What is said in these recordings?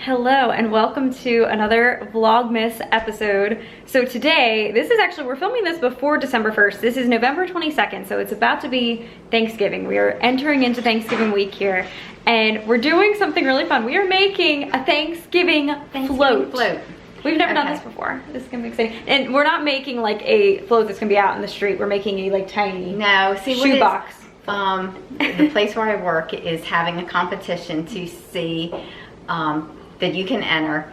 Hello and welcome to another Vlogmas episode. So today, we're filming this before December 1st. This is November 22nd, so it's about to be Thanksgiving. We are entering into Thanksgiving week here, and we're doing something really fun. We are making a Thanksgiving float. We've never done this before. This is gonna be exciting. And we're not making like a float that's gonna be out in the street. We're making a like tiny shoebox. The place where I work is having a competition to see that you can enter.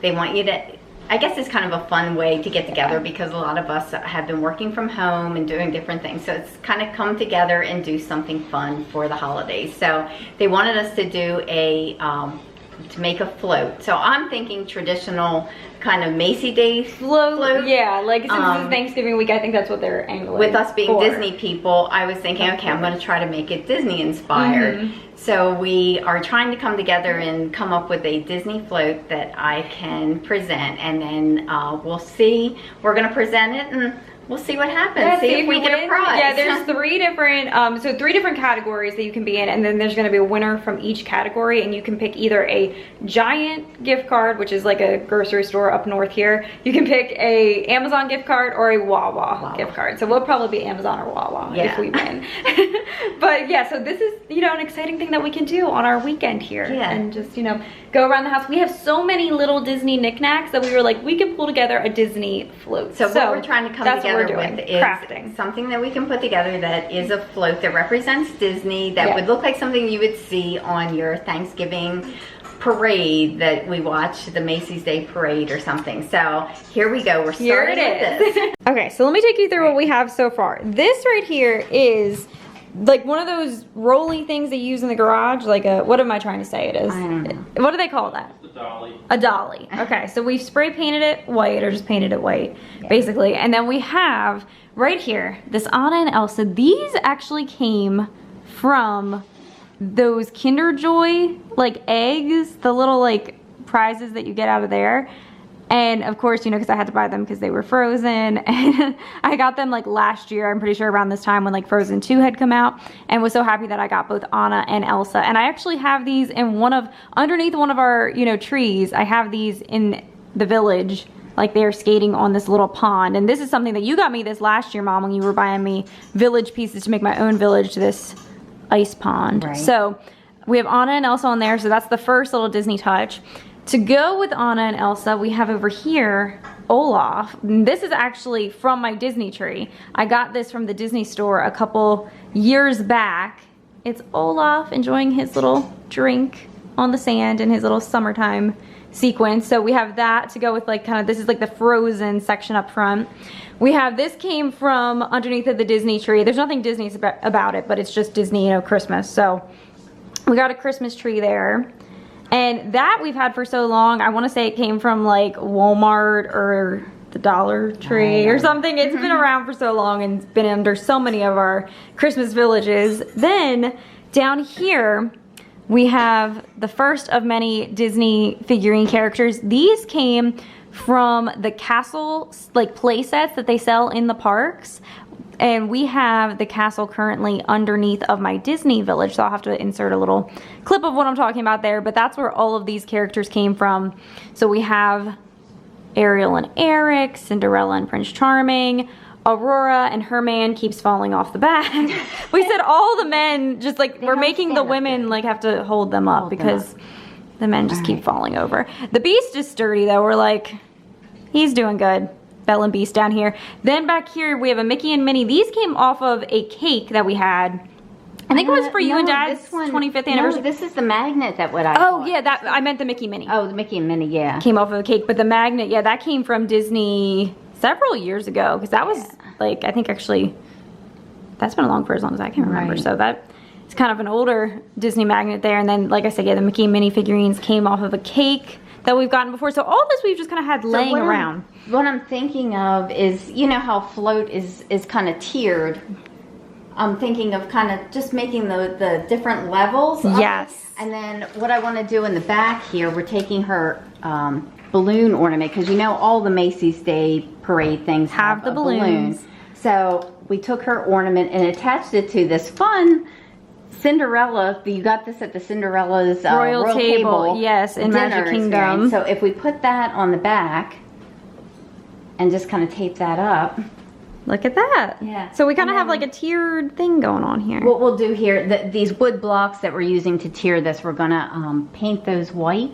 They want you to, I guess it's kind of a fun way to get together because a lot of us have been working from home and doing different things. So it's kind of come together and do something fun for the holidays. So they wanted us to do to make a float. So I'm thinking traditional kind of Macy Day float. Yeah, like since it's Thanksgiving week, I think that's what they're angling with us being for. Disney people, I was thinking, okay, I'm going to try to make it Disney inspired. So we are trying to come together and come up with a Disney float that I can present, and then we'll see. We're going to present it and we'll see what happens. Yeah, see if we get a prize. Yeah, there's three different categories that you can be in, and then there's going to be a winner from each category, and you can pick either a giant gift card, which is like a grocery store up north here. You can pick a Amazon gift card or a Wawa gift card. So we'll probably be Amazon or Wawa if we win. But yeah, so this is, an exciting thing that we can do on our weekend here. Yeah. And just, go around the house. We have so many little Disney knickknacks that we were like, we can pull together a Disney float. So what we're trying to come together with is crafting. Something that we can put together that is a float that represents Disney, that would look like something you would see on your Thanksgiving parade that we watch, the Macy's Day Parade or something. So here we go. We're starting with this. Okay, so let me take you through what we have so far. This right here is like one of those rolly things they use in the garage, like a, what am I trying to say it is? I don't know. What do they call that? A dolly. A dolly. Okay, so we've spray painted it white, or just painted it white, basically. And then we have right here, this Anna and Elsa. These actually came from those Kinder Joy, like eggs, the little like prizes that you get out of there. And of course, because I had to buy them because they were frozen, and I got them like last year, I'm pretty sure around this time when like Frozen 2 had come out, and was so happy that I got both Anna and Elsa. And I actually have these in underneath one of our, trees. I have these in the village, like they're skating on this little pond. And this is something that you got me this last year, Mom, when you were buying me village pieces to make my own village to this ice pond. Right. So we have Anna and Elsa on there, so that's the first little Disney touch. To go with Anna and Elsa, we have over here Olaf. This is actually from my Disney tree. I got this from the Disney store a couple years back. It's Olaf enjoying his little drink on the sand in his little summertime sequence. So we have that to go with like this is like the Frozen section up front. We have, this came from underneath of the Disney tree. There's nothing Disney about it, but it's just Disney, Christmas. So we got a Christmas tree there. And that we've had for so long. I want to say it came from like Walmart or the Dollar Tree or something. It's been around for so long and it's been under so many of our Christmas villages. Then down here we have the first of many Disney figurine characters. These came from the castle like play sets that they sell in the parks. And we have the castle currently underneath of my Disney village, so I'll have to insert a little clip of what I'm talking about there, but that's where all of these characters came from. So we have Ariel and Eric, Cinderella and Prince Charming, Aurora, and her man keeps falling off the back. We said all the men, just like, we're making the women like have to hold them up because the men just keep falling over. The Beast is sturdy though, we're like, he's doing good. Belle and Beast down here. Then back here we have a Mickey and Minnie. These came off of a cake that we had. I think it was for you and Dad's 25th anniversary. No, this is the magnet that I bought. Yeah, that I meant the Mickey Minnie. Oh, the Mickey and Minnie, yeah. Came off of a cake, but the magnet, yeah, that came from Disney several years ago because that was like, I think actually that's been along for as long as I can remember. So that it's kind of an older Disney magnet there. And then like I said, yeah, the Mickey and Minnie figurines came off of a cake that we've gotten before. So all this we've just kind of had laying around. What I'm thinking of is, how float is kind of tiered. I'm thinking of kind of just making the different levels. Yes. And then what I want to do in the back here, we're taking her balloon ornament, because all the Macy's Day Parade things have the balloons. So we took her ornament and attached it to this fun Cinderella, you got this at the Cinderella's Royal Table, yes, in Magic Kingdom. Experience. So if we put that on the back and just kind of tape that up. Look at that. Yeah. So we kind of have like a tiered thing going on here. What we'll do here, these wood blocks that we're using to tier this, we're gonna paint those white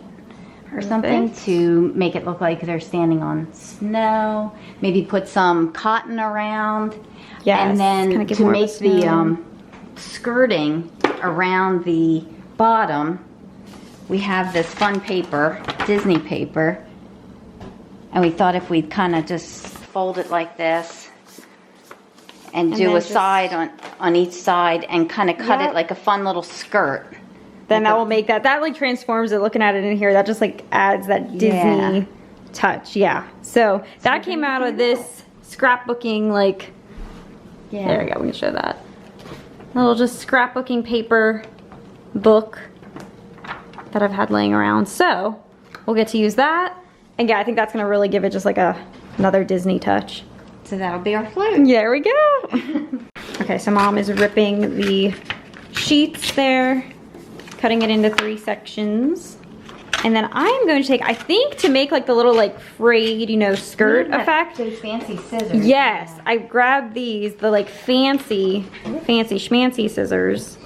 or something to make it look like they're standing on snow. Maybe put some cotton around. Yes, and then to make the skirting around the bottom, we have this fun paper, Disney paper, and we thought if we'd kind of just fold it like this and do a side on each side and kind of cut it like a fun little skirt. Then that will make that like transforms it. Looking at it in here, that just like adds that Disney touch. Yeah. So that came out of this scrapbooking like. Yeah. There we go. We can show that little just scrapbooking paper book that I've had laying around. So we'll get to use that, and yeah, I think that's gonna really give it just like another Disney touch. So that'll be our float. There we go. Okay, so Mom is ripping the sheets there, cutting it into 3 sections. And then I'm going to take, I think to make like the little like frayed, you know, skirt effect. Those fancy scissors. Yes, I grabbed these, the like fancy schmancy scissors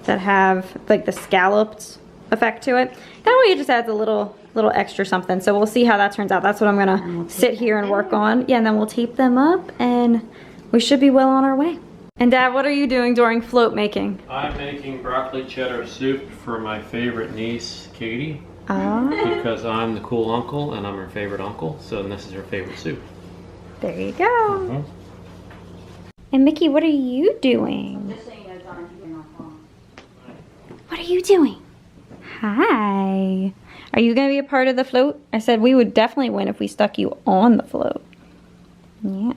that have like the scalloped effect to it. That way it just adds a little extra something. So we'll see how that turns out. That's what I'm gonna sit here and work on. Yeah, and then we'll tape them up and we should be well on our way. And Dad, what are you doing during float making? I'm making broccoli cheddar soup for my favorite niece, Katie. Because I'm the cool uncle and I'm her favorite uncle, so this is her favorite soup. There you go. And Mickey, what are you doing? Just so you know, John, you're not wrong. What are you doing? Hi. Are you going to be a part of the float? I said we would definitely win if we stuck you on the float. Yeah.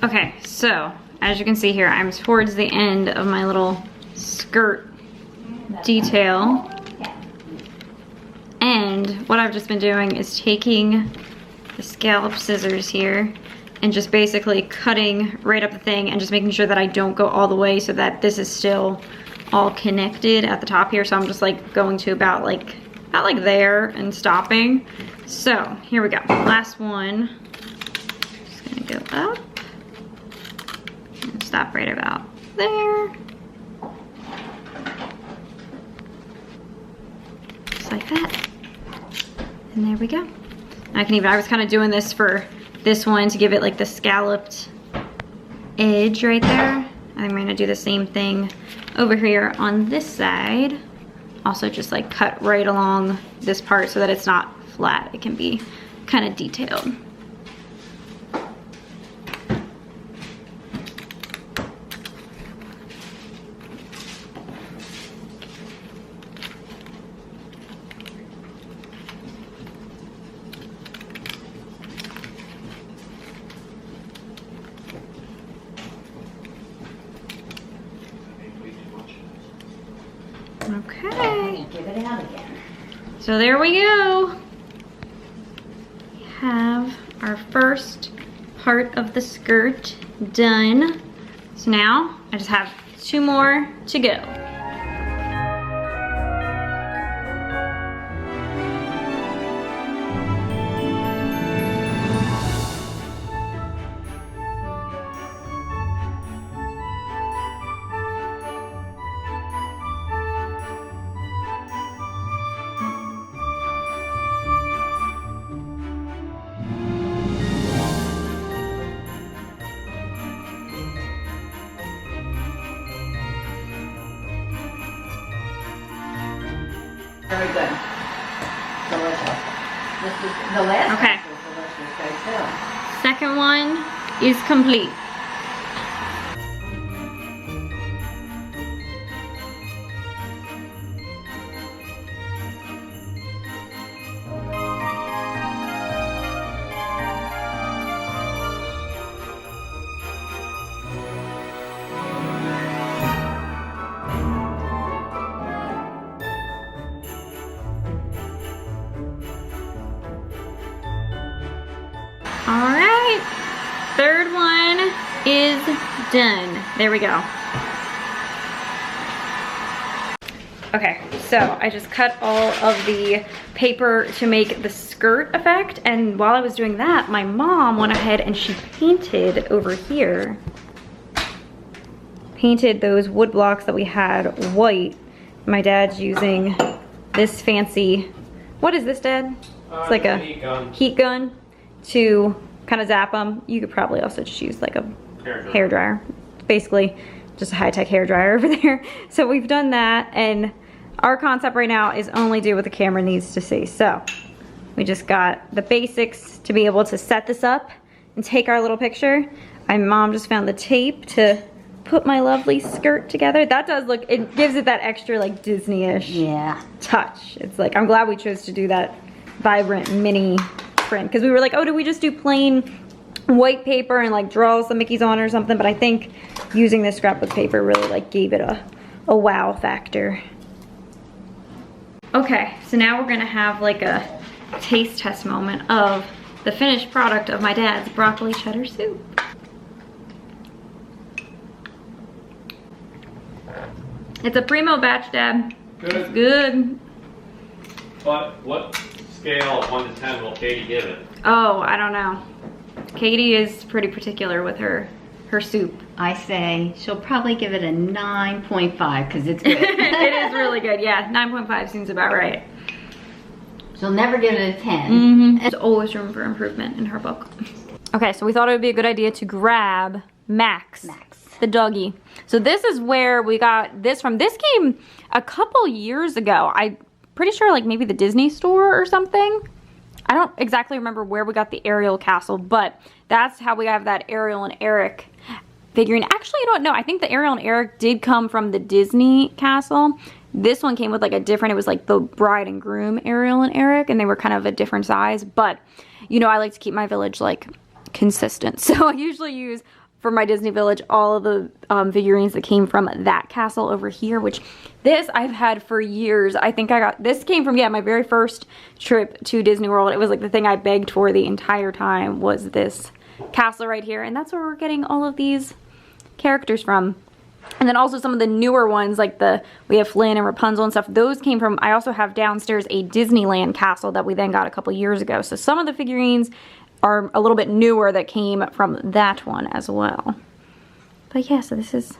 Okay, so as you can see here, I'm towards the end of my little skirt detail. And what I've just been doing is taking the scallop scissors here and just basically cutting right up the thing and just making sure that I don't go all the way so that this is still all connected at the top here. So I'm just like going to about like there and stopping. So here we go, last one. Just gonna go up. Stop right about there. Just like that. And there we go. I was kind of doing this for this one to give it like the scalloped edge right there. I'm gonna do the same thing over here on this side. Also just like cut right along this part so that it's not flat. It can be kind of detailed. Okay. Give it out again. So there we go. We have our first part of the skirt done. So now I just have 2 more to go. Very good. Delicious. This is the last Okay. one was So too. Second one is complete. All right, third one is done. There we go. Okay, so I just cut all of the paper to make the skirt effect, and while I was doing that, my mom went ahead and she painted over here. Painted those wood blocks that we had white. My dad's using this fancy, what is this, Dad? It's like a heat gun to kind of zap them. You could probably also just use like a hair dryer. Basically just a high-tech hair dryer over there. So we've done that, and our concept right now is only do what the camera needs to see. So we just got the basics to be able to set this up and take our little picture. My mom just found the tape to put my lovely skirt together. That does look, it gives it that extra like Disney-ish touch. It's like, I'm glad we chose to do that vibrant Minnie print, because we were like, oh, do we just do plain white paper and like draw some Mickeys on or something? But I think using this scrapbook paper really like gave it a wow factor. Okay, so now we're gonna have like a taste test moment of the finished product of my dad's broccoli cheddar soup. It's a primo batch, Dad. Good. It's good. But what scale of 1 to 10 will Katie give it? Oh, I don't know. Katie is pretty particular with her soup. I say she'll probably give it a 9.5 because it's good. It is really good, yeah. 9.5 seems about right. She'll never give it a 10. Mm-hmm. There's always room for improvement in her book. Okay, so we thought it would be a good idea to grab Max. The doggy. So this is where we got this from. This came a couple years ago. I'm pretty sure like maybe the Disney store or something. I don't exactly remember where we got the Ariel castle, but that's how we have that Ariel and Eric figurine. Actually, I don't know. I think the Ariel and Eric did come from the Disney castle. This one came with like a different, it was like the bride and groom Ariel and Eric, and they were kind of a different size. But, you know, I like to keep my village like consistent. So I usually use, for my Disney village, all of the figurines that came from that castle over here, which this I've had for years. I think I got, this came from, yeah, my very first trip to Disney World. It was like the thing I begged for the entire time was this castle right here. And that's where we're getting all of these characters from. And then also some of the newer ones, like we have Flynn and Rapunzel and stuff. Those came from, I also have downstairs a Disneyland castle that we then got a couple years ago. So some of the figurines are a little bit newer that came from that one as well. But yeah, so this is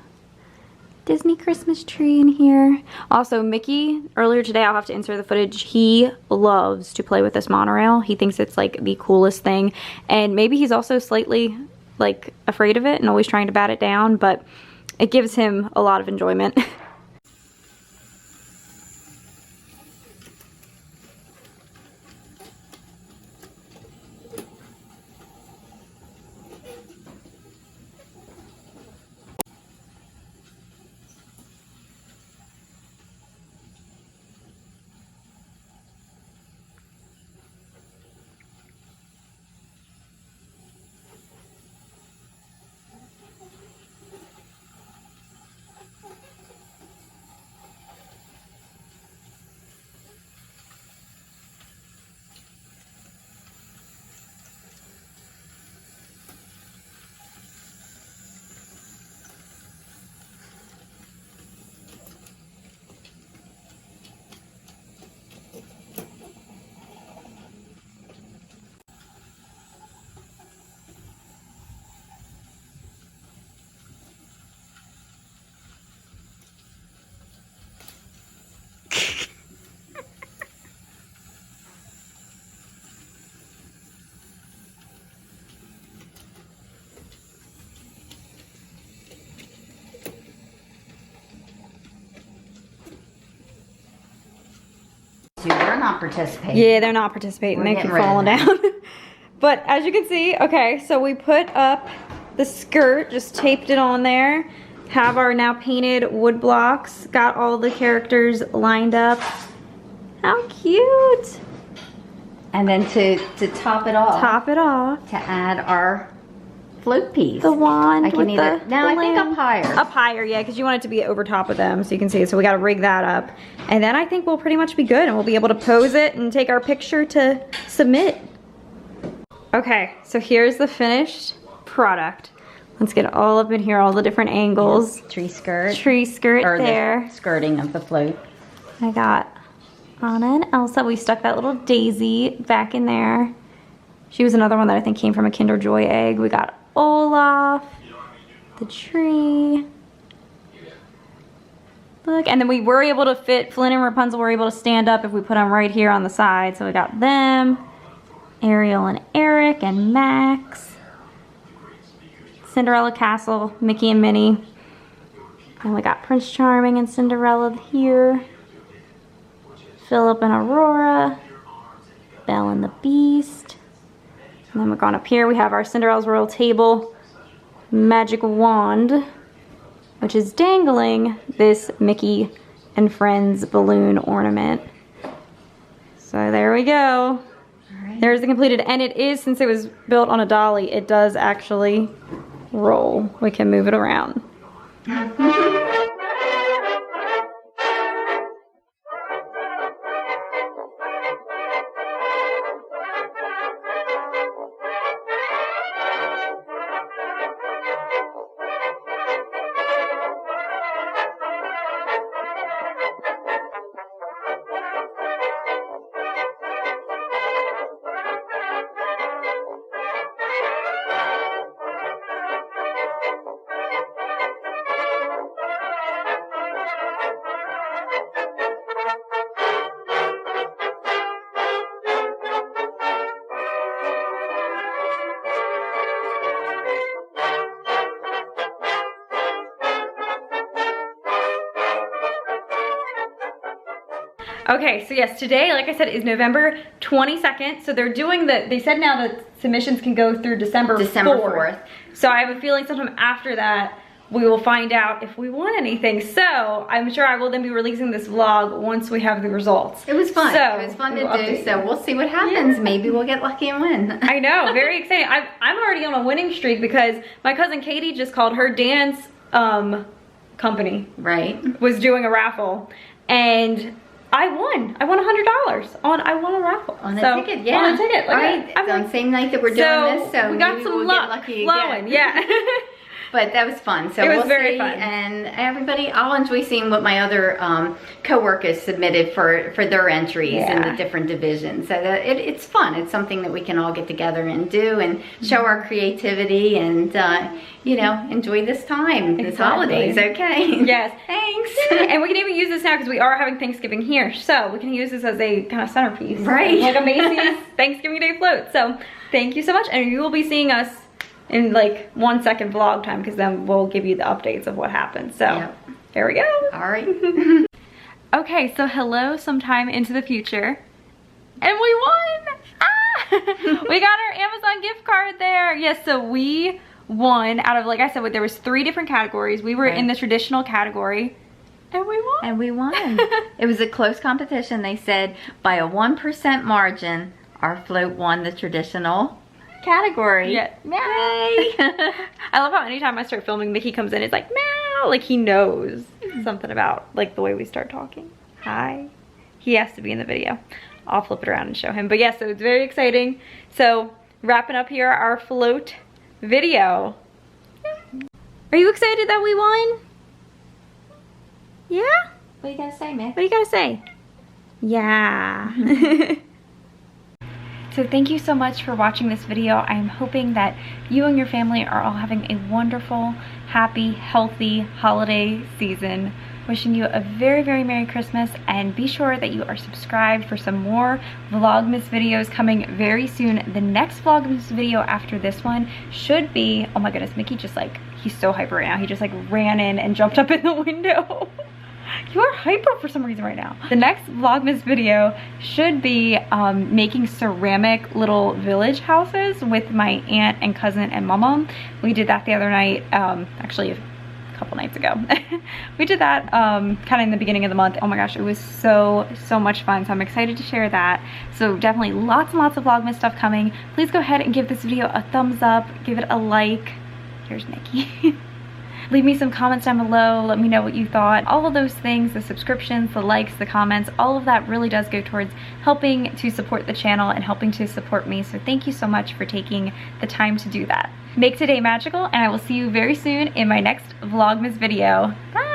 Disney Christmas tree in here. Also, Mickey, earlier today, I'll have to insert the footage, he loves to play with this monorail. He thinks it's like the coolest thing. And maybe he's also slightly like afraid of it and always trying to bat it down, but it gives him a lot of enjoyment. So they're not participating. Yeah, they're not participating. They keep falling down. But as you can see, okay, so we put up the skirt, just taped it on there. Have our now painted wood blocks. Got all the characters lined up. How cute. And then to top it off. Top it off. To add our float piece. The wand I can with either, the now I think balloon. up higher. Up higher, yeah, because you want it to be over top of them so you can see it. So we got to rig that up. And then I think we'll pretty much be good and we'll be able to pose it and take our picture to submit. Okay, so here's the finished product. Let's get all up in here, all the different angles. Tree skirt. Tree skirt or there. The skirting of the float. I got Anna and Elsa. We stuck that little daisy back in there. She was another one that I think came from a Kinder Joy egg. We got Olaf, the tree. Look, and then we were able to fit, Flynn and Rapunzel were able to stand up if we put them right here on the side. So we got them, Ariel and Eric and Max, Cinderella Castle, Mickey and Minnie. And we got Prince Charming and Cinderella here. Philip and Aurora, Belle and the Beast. And then we're going up here, we have our Cinderella's Royal Table magic wand, which is dangling this Mickey and Friends balloon ornament. So there we go. Right. There's the completed, and it is, since it was built on a dolly, it does actually roll. We can move it around. Okay, so yes, today, like I said, is November 22nd. So they're doing they said now that submissions can go through December 4th. So I have a feeling sometime after that, we will find out if we won anything. So I'm sure I will then be releasing this vlog once we have the results. It was fun. So, it was fun to do. So we'll see what happens. Yeah. Maybe we'll get lucky and win. I know, very exciting. I'm already on a winning streak because my cousin Katie just called her dance company. Right. Was doing a raffle, and I won $100 I won a raffle. On a ticket, yeah. On a ticket. Like, right. On the same night that we're doing this, so we got some luck flowing, yeah. But that was fun. So it was we'll very see. fun. And everybody, I'll enjoy seeing what my other co-workers submitted for their entries in the different divisions. So that it's fun. It's something that we can all get together and do and show our creativity and you know, enjoy this time, this holidays. Okay. Yes. Thanks. And we can even use this now because we are having Thanksgiving here, so we can use this as a kind of centerpiece, right? Like a Macy's Thanksgiving Day float. So thank you so much, and you will be seeing us in like 1 second vlog time because then we'll give you the updates of what happened. So there we go. All right. Okay, so hello sometime into the future, and we won. We got our Amazon gift card there. Yes, so we won out of, like I said, there was 3 different categories. We were in the traditional category, and we won. And we won. It was a close competition. They said by a 1% margin, our float won the traditional category. Yeah. Yay! I love how anytime I start filming, Mickey comes in, it's like, meow, like he knows something about like the way we start talking. Hi. He has to be in the video. I'll flip it around and show him. But yeah, so it's very exciting. So wrapping up here our float video. Are you excited that we won? Yeah? What are you gonna say, Mick? What are you gonna say? Yeah. So thank you so much for watching this video. I'm hoping that you and your family are all having a wonderful, happy, healthy holiday season. Wishing you a very, very Merry Christmas, and be sure that you are subscribed for some more Vlogmas videos coming very soon. The next Vlogmas video after this one should be, oh my goodness, Mickey just like, he's so hyper right now. He just like ran in and jumped up in the window. You are hyper for some reason right now. The next Vlogmas video should be making ceramic little village houses with my aunt and cousin and mama. We did that the other night, actually a couple nights ago. We did that kind of in the beginning of the month. Oh my gosh, it was so much fun. So I'm excited to share that. So definitely lots and lots of Vlogmas stuff coming. Please go ahead and give this video a thumbs up, give it a like. Here's Nikki. Leave me some comments down below. Let me know what you thought. All of those things, the subscriptions, the likes, the comments, all of that really does go towards helping to support the channel and helping to support me. So thank you so much for taking the time to do that. Make today magical, and I will see you very soon in my next Vlogmas video. Bye!